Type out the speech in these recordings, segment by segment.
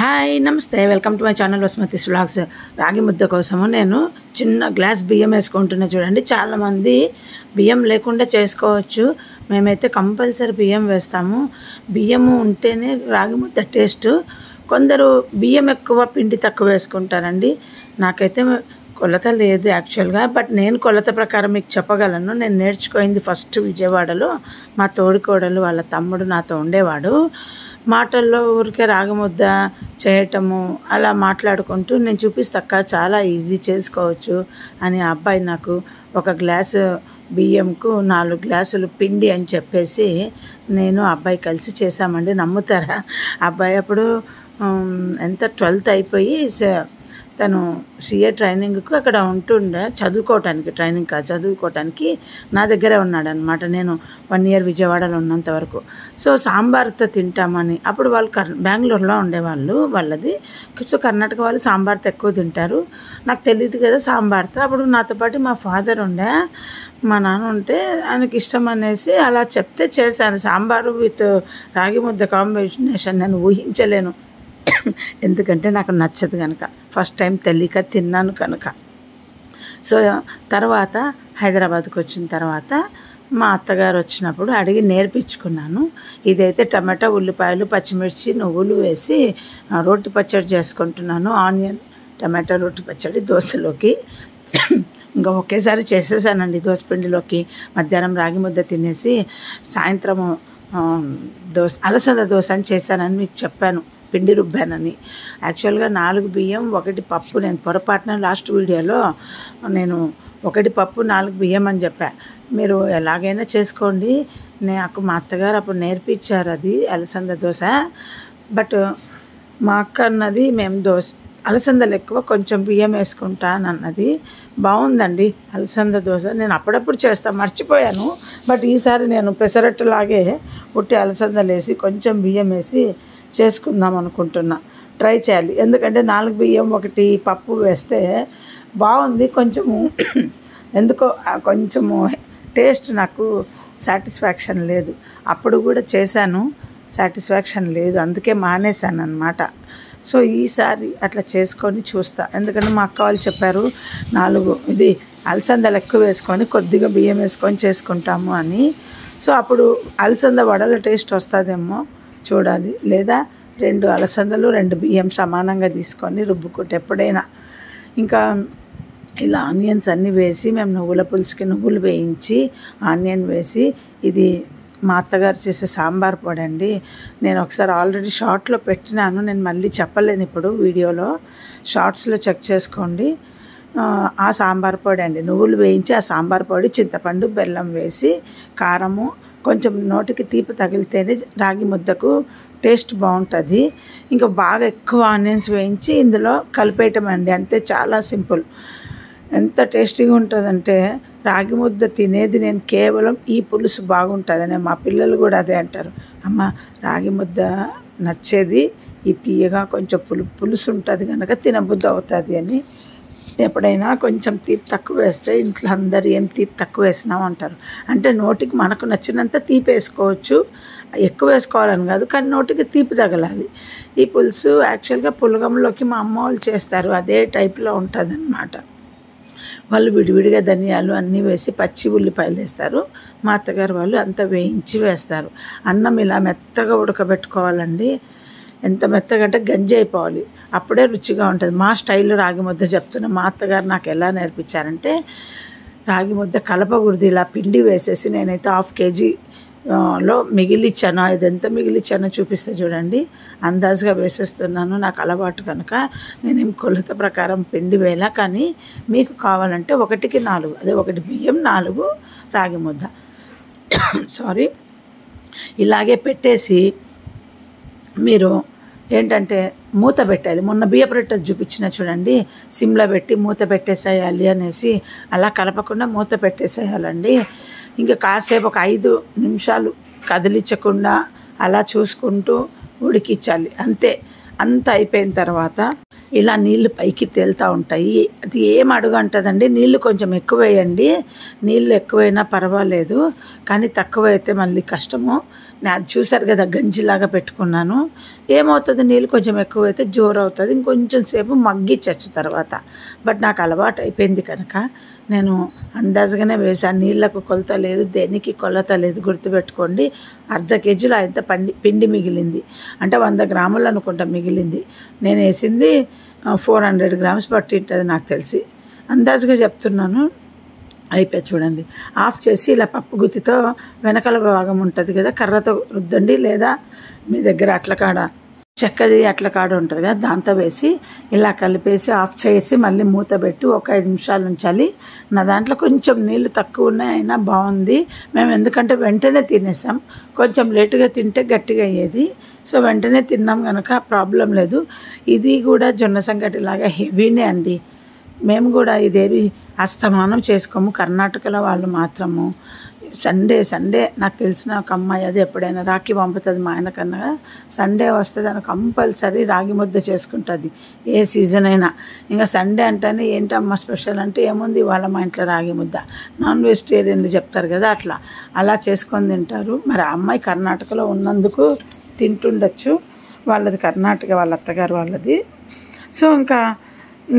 Hi నమస్తే welcome to my channel Vasumathi's vlogs. రాగి ముద్ద కోసము నేను చిన్న గ్లాస్ బియ్యం వేసుకుంటున్నా. చూడండి, చాలామంది బియ్యం లేకుండా చేసుకోవచ్చు. మేమైతే కంపల్సరీ బియ్యం వేస్తాము. బియ్యము ఉంటేనే రాగి ముద్ద టేస్ట్. కొందరు బియ్యం ఎక్కువ పిండి తక్కువ వేసుకుంటారండి. నాకైతే కొలత లేదు యాక్చువల్గా, బట్ నేను కొలత ప్రకారం మీకు చెప్పగలను. నేను నేర్చుకోయింది ఫస్ట్ విజయవాడలో. మా తోడికోడలు వాళ్ళ తమ్ముడు నాతో ఉండేవాడు. మాటల్లో ఊరికే రాగి ముద్ద చేయటము అలా మాట్లాడుకుంటూ నేను చూపిస్తాక చాలా ఈజీ చేసుకోవచ్చు అని ఆ అబ్బాయి నాకు ఒక గ్లాసు బియ్యంకు 4 గ్లాసులు పిండి అని చెప్పేసి నేను అబ్బాయి కలిసి చేశామండి. నమ్ముతారా? అబ్బాయి అప్పుడు ఎంత 12th అయిపోయి తను సిఏ ట్రైనింగ్కు అక్కడ ఉంటుండే, చదువుకోవటానికి, ట్రైనింగ్ కాదు చదువుకోవటానికి నా దగ్గరే ఉన్నాడనమాట. నేను 1 year విజయవాడలో ఉన్నంత వరకు. సో సాంబార్తో తింటామని, అప్పుడు వాళ్ళు బెంగళూరులో ఉండేవాళ్ళు వాళ్ళది. సో కర్ణాటక వాళ్ళు సాంబార్తో ఎక్కువ తింటారు. నాకు తెలియదు కదా సాంబార్తో. అప్పుడు నాతో పాటు మా ఫాదర్ ఉండే, మా నాన్న ఉంటే ఆయనకి ఇష్టం అనేసి అలా చెప్తే చేశాను. సాంబారు విత్ రాగి ముద్ద కాంబినేషన్ నేను ఊహించలేను, ఎందుకంటే నాకు నచ్చదు కనుక. ఫస్ట్ టైం తెలియక తిన్నాను కనుక. సో తర్వాత హైదరాబాద్కి వచ్చిన తర్వాత మా అత్తగారు వచ్చినప్పుడు అడిగి నేర్పించుకున్నాను. ఇదైతే టమాటా, ఉల్లిపాయలు, పచ్చిమిర్చి, నువ్వులు వేసి రోటి పచ్చడి చేసుకుంటున్నాను. ఆనియన్ టమాటా రోటి పచ్చడి దోశలోకి. ఇంకా ఒకేసారి చేసేసానండి దోశపిండిలోకి. మధ్యాహ్నం రాగి ముద్ద తినేసి సాయంత్రము అలసంద దోశ అని చేశానని మీకు చెప్పాను, పిండి రుబ్బానని. యాక్చువల్గా 4 బియ్యం 1 పప్పు. నేను పొరపాటున లాస్ట్ వీడియోలో నేను 1 పప్పు 4 బియ్యం అని చెప్పా. మీరు ఎలాగైనా చేసుకోండి. నాకు మా అత్తగారు అప్పుడు నేర్పించారు అది అలసంద దోశ. బట్ మా అక్క అన్నది మేము అలసందలు ఎక్కువ కొంచెం బియ్యం వేసుకుంటాను అన్నది. బాగుందండి అలసంద దోశ. నేను అప్పుడప్పుడు చేస్తాను, మర్చిపోయాను. బట్ ఈసారి నేను పెసరట్టులాగే ఉట్టి అలసందలు వేసి కొంచెం బియ్యం వేసి చేసుకుందాం అనుకుంటున్నా. ట్రై చేయాలి, ఎందుకంటే 4 బియ్యం 1 పప్పు వేస్తే బాగుంది. కొంచెము ఎందుకో కొంచెము టేస్ట్ నాకు సాటిస్ఫాక్షన్ లేదు. అప్పుడు కూడా చేశాను, సాటిస్ఫాక్షన్ లేదు, అందుకే మానేశాను అన్నమాట. సో ఈసారి అట్లా చేసుకొని చూస్తా. ఎందుకంటే మా అక్క వాళ్ళు చెప్పారు 4 ఇది అలసందలు ఎక్కువ వేసుకొని కొద్దిగా బియ్యం వేసుకొని చేసుకుంటాము అని. సో అప్పుడు అలసంద వడల టేస్ట్ వస్తుందేమో చూడాలి. లేదా 2 అలసందలు 2 బియ్యం సమానంగా తీసుకొని రుబ్బుకుంటే ఎప్పుడైనా. ఇంకా ఇలా ఆనియన్స్ అన్నీ వేసి మేము నువ్వుల పులుసుకి నువ్వులు వేయించి ఆనియన్ వేసి, ఇది మా అత్తగారు చేసే సాంబార్ పొడి అండి. నేను ఒకసారి ఆల్రెడీ షార్ట్లో పెట్టినాను, నేను మళ్ళీ చెప్పలేను ఇప్పుడు వీడియోలో. షార్ట్స్లో చెక్ చేసుకోండి. ఆ సాంబార్ పొడి అండి, నువ్వులు వేయించి ఆ సాంబార్ పొడి, చింతపండు, బెల్లం వేసి, కారము, కొంచెం నోటికి తీపి తగిలితేనే రాగి ముద్దకు టేస్ట్ బాగుంటుంది. ఇంకా బాగా ఎక్కువ ఆనియన్స్ వేయించి ఇందులో కలిపేయటం అండి, అంతే. చాలా సింపుల్. ఎంత టేస్టీగా ఉంటుందంటే రాగి ముద్ద తినేది నేను కేవలం ఈ పులుసు బాగుంటుందని. మా పిల్లలు కూడా అదే అంటారు, అమ్మ రాగి ముద్ద నచ్చేది ఈ తీయగా కొంచెం పులుసు ఉంటుంది కనుక తినబుద్ధి అవుతుంది అని. ఎప్పుడైనా కొంచెం తీపి తక్కువ వేస్తే ఇంట్లో అందరు ఏం తీపి తక్కువ వేసినావు అంటారు. అంటే నోటికి మనకు నచ్చినంత తీపి వేసుకోవచ్చు, ఎక్కువ వేసుకోవాలని కాదు, కానీ నోటికి తీపి తగలాలి. ఈ పులుసు యాక్చువల్గా పులగంలోకి మా అమ్మ వాళ్ళు చేస్తారు, అదే టైప్లో ఉంటుంది అన్నమాట. వాళ్ళు విడివిడిగా ధనియాలు అన్నీ వేసి పచ్చి ఉల్లిపాయలు వేస్తారు. మా అత్తగారు వాళ్ళు అంతా వేయించి వేస్తారు. అన్నం ఇలా మెత్తగా ఉడకబెట్టుకోవాలండి. ఎంత మెత్తగా అంటే గంజి అయిపోవాలి, అప్పుడే రుచిగా ఉంటుంది. మా స్టైల్లో రాగి ముద్ద చెప్తున్నా. మా అత్తగారు నాకు ఎలా నేర్పించారంటే, రాగి ముద్ద కలపకూడదు, ఇలా పిండి వేసేసి, నేనైతే 1/2 kgలో మిగిలిచ్చాను. ఇదెంత మిగిలిచ్చానో చూపిస్తే చూడండి. అందాజుగా వేసేస్తున్నాను, నాకు అలవాటు కనుక. నేనేం కొలత ప్రకారం పిండి వేలా, కానీ మీకు కావాలంటే 1కి 4, అదే 1 బియ్యం 4 రాగి ముద్ద. సారీ. ఇలాగే పెట్టేసి మీరు ఏంటంటే మూత పెట్టాలి. మొన్న బియ్యపు రొట్టె చూపించిన చూడండి, సిమ్లో పెట్టి మూత పెట్టేసేయాలి అనేసి, అలా కలపకుండా మూత పెట్టేసేయాలండి. ఇంకా కాసేపు ఒక 5 నిమిషాలు కదిలించకుండా అలా చూసుకుంటూ ఉడికించాలి, అంతే. అంత అయిపోయిన తర్వాత ఇలా నీళ్ళు పైకి తేలుతూ ఉంటాయి. అది ఏం అడుగు అంటుందండి, నీళ్ళు కొంచెం ఎక్కువ వేయండి. నీళ్ళు ఎక్కువైనా పర్వాలేదు, కానీ తక్కువ అయితే మళ్ళీ కష్టము. అది చూసారు కదా గంజిలాగా పెట్టుకున్నాను. ఏమవుతుంది, నీళ్ళు కొంచెం ఎక్కువైతే జోరు అవుతుంది, ఇంకొంచెం సేపు మగ్గిచ్చచ్చు తర్వాత. బట్ నాకు అలవాటు అయిపోయింది కనుక నేను అందాజుగానే వేసాను. నీళ్ళకు కొలత లేదు, దేనికి కొలత లేదు, గుర్తుపెట్టుకోండి. అర్ధ కేజీలో అంత పిండి మిగిలింది, అంటే 100 గ్రాములు అనుకుంటా మిగిలింది. నేను వేసింది 400 గ్రామ్స్ పట్టి ఉంటుంది నాకు తెలిసి, అందాజుగా చెప్తున్నాను. అయిపోయి చూడండి, ఆఫ్ చేసి ఇలా పప్పు గుత్తితో వెనకాల భాగం ఉంటుంది కదా, కర్రతో రుద్దండి, లేదా మీ దగ్గర అట్లకాడ చెక్కది అట్లకాడ ఉంటుంది కదా, దాంతో వేసి ఇలా కలిపేసి ఆఫ్ చేసి మళ్ళీ మూత పెట్టి ఒక 5 నిమిషాలు ఉంచాలి. నా దాంట్లో కొంచెం నీళ్ళు తక్కువ ఉన్నాయి, అయినా బాగుంది. మేము ఎందుకంటే వెంటనే తినేసాం, కొంచెం లేటుగా తింటే గట్టిగా అయ్యేది. సో వెంటనే తిన్నాం కనుక ప్రాబ్లం లేదు. ఇది కూడా జొన్న సంగటి లాగా హెవీనే అండి. మేము కూడా ఇదేవి అస్తమానం చేసుకోము. కర్ణాటకలో వాళ్ళు మాత్రము సండే నాకు తెలిసిన ఒక అమ్మాయి, అది ఎప్పుడైనా రాఖీ పంపుతుంది మా ఆయన కన్నా, సండే వస్తుంది అని కంపల్సరీ రాగి ముద్ద చేసుకుంటుంది, ఏ సీజన్ అయినా. ఇంకా సండే అంటేనే ఏంటమ్మా స్పెషల్ అంటే ఏముంది, వాళ్ళ మా ఇంట్లో రాగి ముద్ద, నాన్ వెజిటేరియన్లు చెప్తారు కదా, అలా చేసుకొని తింటారు. మరి ఆ అమ్మాయి కర్ణాటకలో ఉన్నందుకు తింటుండొచ్చు, వాళ్ళది కర్ణాటక, వాళ్ళ అత్తగారు వాళ్ళది. సో ఇంకా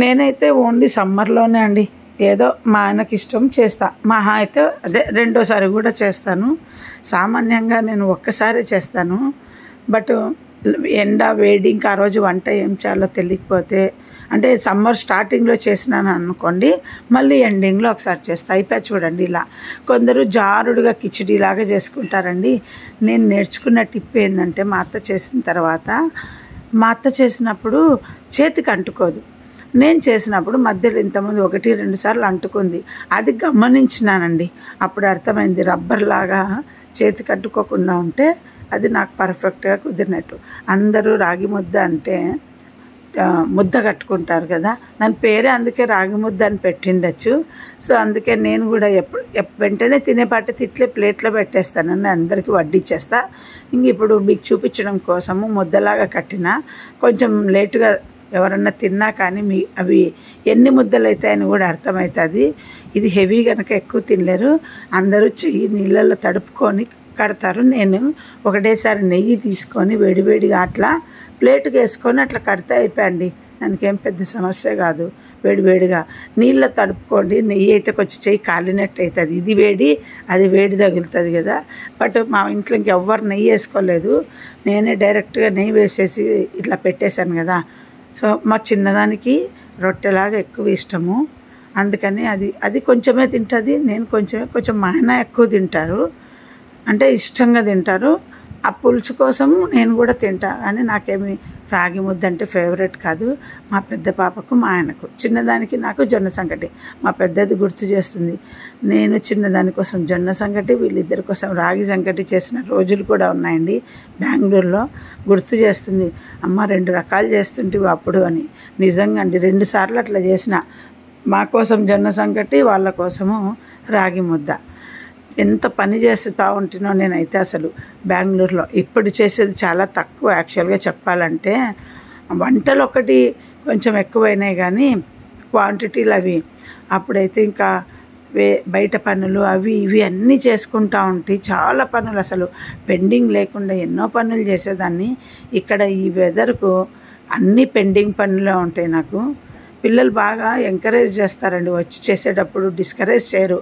నేనైతే ఓన్లీ సమ్మర్లోనే అండి, ఏదో మా ఆయనకి ఇష్టం చేస్తా. మహా అయితే అదే రెండోసారి కూడా చేస్తాను. సామాన్యంగా నేను ఒక్కసారే చేస్తాను. బట్ ఎండ వేడి, ఇంకా ఆ రోజు వంట ఏం చేయాలో తెలియకపోతే, అంటే సమ్మర్ స్టార్టింగ్లో చేసినాను అనుకోండి, మళ్ళీ ఎండింగ్లో ఒకసారి చేస్తా. అయిపోయి చూడండి ఇలా. కొందరు జారుడుగా కిచిడీలాగా చేసుకుంటారండి. నేను నేర్చుకున్న టిప్ ఏంటంటే, మా అత్త చేసిన తర్వాత, మా అత్త చేసినప్పుడు చేతికి అంటుకోదు, నేను చేసినప్పుడు మధ్యలో ఇంతకుముందు 1-2 సార్లు అంటుకుంది. అది గమనించినానండి, అప్పుడు అర్థమైంది. రబ్బర్ లాగా చేతికి అంటుకోకుండా ఉంటే అది నాకు పర్ఫెక్ట్గా కుదిరినట్టు. అందరూ రాగి ముద్ద అంటే ముద్ద కట్టుకుంటారు కదా, దాని పేరే అందుకే రాగి ముద్ద అని పెట్టిండొచ్చు. సో అందుకే నేను కూడా వెంటనే తినేపాటి ఇట్లే ప్లేట్లో పెట్టేస్తానని అందరికీ వడ్డిచ్చేస్తా. ఇంక ఇప్పుడు మీకు చూపించడం కోసము ముద్దలాగా కట్టిన, కొంచెం లేటుగా ఎవరన్నా తిన్నా కానీ అవి ఎన్ని ముద్దలు అవుతాయని కూడా అర్థమవుతుంది. ఇది హెవీ కనుక ఎక్కువ తినలేరు, అందరూ చెయ్యి నీళ్ళల్లో తడుపుకొని కడతారు. నేను ఒకటేసారి నెయ్యి తీసుకొని వేడివేడిగా అట్లా ప్లేట్కి వేసుకొని అట్లా కడితే అయిపోయండి, దానికి ఏం పెద్ద సమస్య కాదు. వేడివేడిగా నీళ్ళ తడుపుకోండి, నెయ్యి అయితే కొంచెం చెయ్యి కాలినట్టు అవుతుంది, ఇది వేడి అది వేడి తగులుతుంది కదా. బట్ మా ఇంట్లో ఇంకెవ్వరు నెయ్యి వేసుకోలేదు, నేనే డైరెక్ట్గా నెయ్యి వేసేసి ఇట్లా పెట్టేశాను కదా. సో మా చిన్నదానికి రొట్టెలాగా ఎక్కువ ఇష్టము, అందుకని అది కొంచెమే తింటుంది, నేను కొంచెం మా ఆయన ఎక్కువ తింటారు, అంటే ఇష్టంగా తింటారు. ఆ పులుసు కోసం నేను కూడా తింటా, కానీ నాకేమి రాగి ముద్ద అంటే ఫేవరెట్ కాదు. మా పెద్ద పాపకు మా ఆయనకు, చిన్నదానికి నాకు జొన్న సంగటి. మా పెద్దది గుర్తు చేస్తుంది, నేను చిన్నదాని కోసం జొన్న సంగటి, వీళ్ళిద్దరి కోసం రాగి సంగటి చేసిన రోజులు కూడా ఉన్నాయండి బెంగళూరులో. గుర్తు చేస్తుంది, అమ్మ 2 రకాలు చేస్తుంటివి అప్పుడు అని. నిజంగా అండి, 2 సార్లు అట్లా చేసిన, మా కోసం జొన్న సంగటి, వాళ్ళ కోసము రాగి ముద్ద. ఎంత పని చేస్తూ ఉంటున్నో నేనైతే అసలు బెంగళూరులో. ఇప్పుడు చేసేది చాలా తక్కువ యాక్చువల్గా చెప్పాలంటే, వంటలు ఒకటి కొంచెం ఎక్కువైనాయి కానీ క్వాంటిటీలు అవి. అప్పుడైతే ఇంకా బయట పనులు అవి ఇవి అన్నీ చేసుకుంటూ ఉంటాయి, చాలా పనులు అసలు పెండింగ్ లేకుండా ఎన్నో పనులు చేసేదాన్ని. ఇక్కడ ఈ వెదర్కు అన్నీ పెండింగ్ పనులే ఉంటాయి నాకు. పిల్లలు బాగా ఎంకరేజ్ చేస్తారండి, వచ్చి చేసేటప్పుడు డిస్కరేజ్ చేయరు.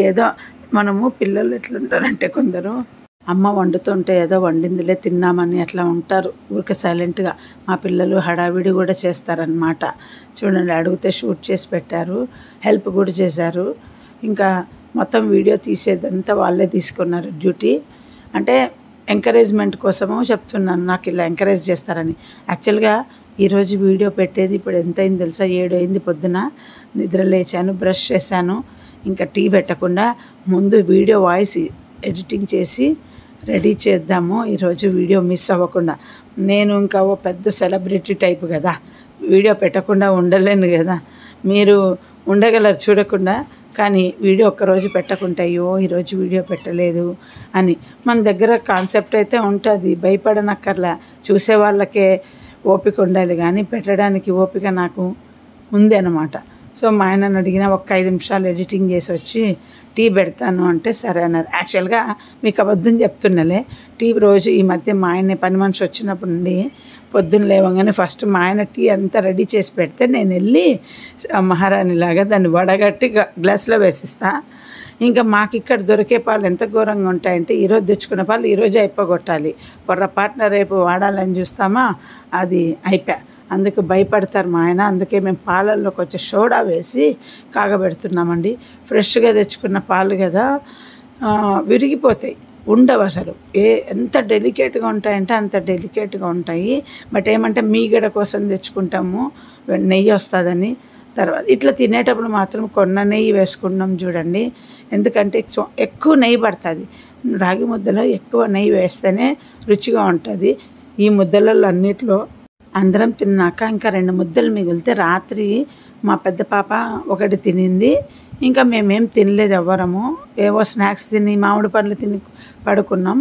ఏదో మనము పిల్లలు ఎట్లుంటారంటే, కొందరు అమ్మ వండుతుంటే ఏదో వండిందిలే తిన్నామని అట్లా ఉంటారు, ఊరికే సైలెంట్గా. మా పిల్లలు హడావిడి కూడా చేస్తారనమాట. చూడండి, అడిగితే షూట్ చేసి పెట్టారు, హెల్ప్ కూడా చేశారు. ఇంకా మొత్తం వీడియో తీసేదంతా వాళ్ళే తీసుకున్నారు డ్యూటీ. అంటే ఎంకరేజ్మెంట్ కోసము చెప్తున్నాను, నాకు ఇలా ఎంకరేజ్ చేస్తారని. యాక్చువల్గా ఈరోజు వీడియో పెట్టేది ఇప్పుడు ఎంత అయింది తెలుసా, 7 అయింది పొద్దున. నిద్ర లేచాను, బ్రష్ చేశాను, ఇంకా టీ పెట్టకుండా ముందు వీడియో వాయిస్ ఎడిటింగ్ చేసి రెడీ చేద్దాము ఈరోజు వీడియో మిస్ అవ్వకుండా. నేను ఇంకా ఓ పెద్ద సెలబ్రిటీ టైప్ కదా, వీడియో పెట్టకుండా ఉండలేను కదా. మీరు ఉండగలరు చూడకుండా, కానీ వీడియో ఒక్కరోజు పెట్టకుంటే అయ్యో ఈరోజు వీడియో పెట్టలేదు అని. మన దగ్గర కాన్సెప్ట్ అయితే ఉంటుంది, భయపడనక్కర్లా. చూసే వాళ్ళకే ఓపిక ఉండాలి కానీ పెట్టడానికి ఓపిక నాకు ఉంది అన్నమాట. సో మా ఆయనను అడిగిన 5 నిమిషాలు ఎడిటింగ్ చేసి వచ్చి టీ పెడతాను అంటే సరే అన్నారు. యాక్చువల్గా మీకు అబద్ధం చెప్తున్నాలే, టీ రోజు ఈ మధ్య మా ఆయన పని మనిషి వచ్చినప్పుడు నుండి పొద్దున్న లేవగానే ఫస్ట్ మా ఆయన టీ అంతా రెడీ చేసి పెడితే నేను వెళ్ళి మహారాణిలాగా దాన్ని వడగట్టి గ్లాస్లో వేసిస్తా. ఇంకా మాకు ఇక్కడ దొరికే పాలు ఎంత ఘోరంగా ఉంటాయంటే ఈరోజు తెచ్చుకున్న పాలు ఈరోజే అయిపోగొట్టాలి, పొర్రపాటున రేపు వాడాలని చూస్తామా, అది అయిపోయా. అందుకు భయపడతారు మా ఆయన. అందుకే మేము పాలల్లో కొంచెం సోడా వేసి కాగబెడుతున్నామండి. ఫ్రెష్గా తెచ్చుకున్న పాలు కదా, విరిగిపోతాయి, ఉండవు అసలు. ఎంత డెలికేట్గా ఉంటాయంటే అంత డెలికేట్గా ఉంటాయి. బట్ ఏమంటే మీగడ కోసం తెచ్చుకుంటాము, నెయ్యి వస్తుందని. తర్వాత ఇట్లా తినేటప్పుడు మాత్రం కొన్న నెయ్యి వేసుకుంటాం చూడండి, ఎందుకంటే ఎక్కువ నెయ్యి పడుతుంది. రాగి ముద్దలో ఎక్కువ నెయ్యి వేస్తేనే రుచిగా ఉంటుంది. ఈ ముద్దలలో అన్నిట్లో అందరం తిన్నాక ఇంకా 2 ముద్దలు మిగిలితే రాత్రి మా పెద్ద పాప ఒకటి తినింది. ఇంకా మేమేం తినలేదు ఎవ్వరము, ఏవో స్నాక్స్ తిని మామిడి పండ్లు తిని పడుకున్నాం.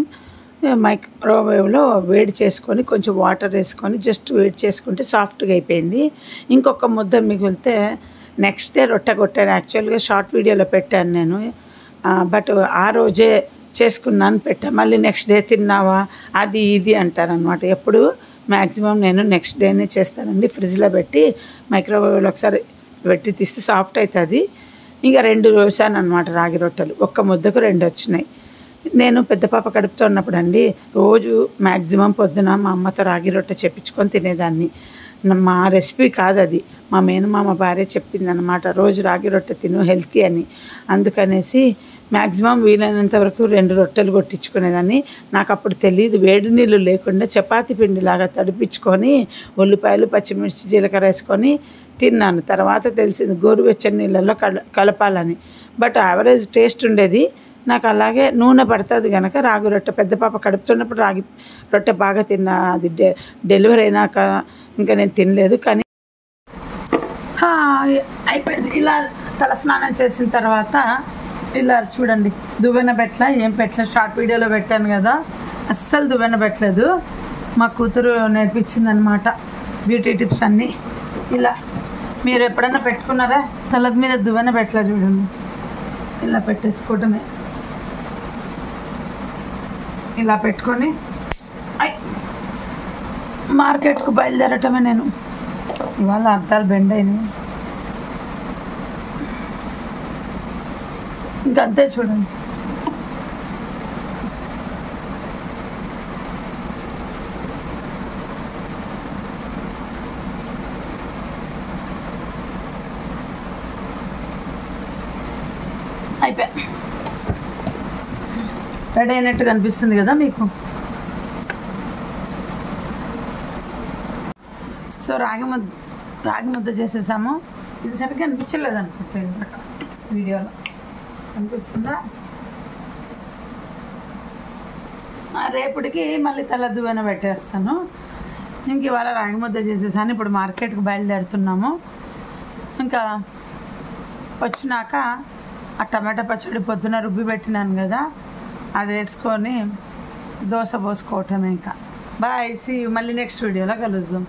మైక్రోవేవ్లో వేడి చేసుకొని కొంచెం వాటర్ వేసుకొని జస్ట్ వేడి చేసుకుంటే సాఫ్ట్గా అయిపోయింది. ఇంకొక ముద్ద మిగిలితే నెక్స్ట్ డే రొట్టె కొట్టాను. యాక్చువల్గా షార్ట్ వీడియోలో పెట్టాను నేను, బట్ ఆ రోజే చేసుకున్నాను పెట్టాను. మళ్ళీ నెక్స్ట్ డే తిన్నావా అది ఇది అంటారనమాట. ఎప్పుడు మ్యాక్సిమం నేను నెక్స్ట్ డేనే చేస్తానండి. ఫ్రిడ్జ్లో పెట్టి మైక్రోవేవ్లో ఒకసారి పెట్టి తీస్తే సాఫ్ట్ అవుతుంది. ఇంకా 2 వేసాను అనమాట రాగి రొట్టెలు, ఒక్క ముద్దకు 2 వచ్చినాయి. నేను పెద్ద పాప కడుపుతో ఉన్నప్పుడు అండి రోజు మ్యాక్సిమం పొద్దున మా అమ్మతో రాగి రొట్టె చెప్పించుకొని తినేదాన్ని. మా రెసిపీ కాదు అది, మా మేనమామ భార్య చెప్పిందనమాట, రోజు రాగి రొట్టె తిను హెల్తీ అని. అందుకనేసి మ్యాక్సిమం వీలైనంత వరకు 2 రొట్టెలు కొట్టించుకునేదాన్ని. నాకు అప్పుడు తెలియదు, వేడి నీళ్ళు లేకుండా చపాతీ పిండిలాగా తడిపించుకొని ఉల్లిపాయలు పచ్చిమిర్చి జీలకర్ర వేసుకొని తిన్నాను. తర్వాత తెలిసింది గోరువెచ్చని నీళ్ళల్లో కలపాలని. బట్ యావరేజ్ టేస్ట్ ఉండేది నాకు. అలాగే నూనె పడుతుంది కనుక రాగి రొట్టె పెద్ద పాప కడుపుతున్నప్పుడు రాగి రొట్టె బాగా తిన్నా. అది డెలివరీ అయినాక ఇంకా నేను తినలేదు. కానీ అయిపోయింది. ఇలా తలస్నానం చేసిన తర్వాత ఇలా చూడండి, దువ్వెన పెట్టల ఏం పెట్టలేదు. షార్ట్ వీడియోలో పెట్టాను కదా, అస్సలు దువ్వెన పెట్టలేదు. మా కూతురు నేర్పించిందనమాట బ్యూటీ టిప్స్ అన్నీ. ఇలా మీరు ఎప్పుడన్నా పెట్టుకున్నారా? తల మీద దువ్వెన పెట్టలేదు చూడండి, ఇలా పెట్టేసుకోవటమే. ఇలా పెట్టుకొని మార్కెట్కు బయలుదేరటమే. నేను ఇవాళ అద్దాలు బెండ్ అయినాయి. ఇంకంతే చూడండి. అయిపోయా, రెడీ అయినట్టు కనిపిస్తుంది కదా మీకు. సో రాగి ముద్ద చేసేసాము. ఇది సరిగ్గా అనిపించలేదు అనుకుంటా వీడియోలో, అనిపిస్తుందా? రేపటికి మళ్ళీ తల దువ్వెన పెట్టేస్తాను. ఇంక ఇవాళ రాగి ముద్ద చేసేసాను. ఇప్పుడు మార్కెట్కి బయలుదేరుతున్నాము. ఇంకా వచ్చినాక ఆ టమాటా పచ్చడి పొద్దున రుబ్బి పెట్టినాను కదా, అది వేసుకొని దోశ పోసుకోవటం. ఇంకా బాయ్, సీ యూ. మళ్ళీ నెక్స్ట్ వీడియోలో కలుద్దాం.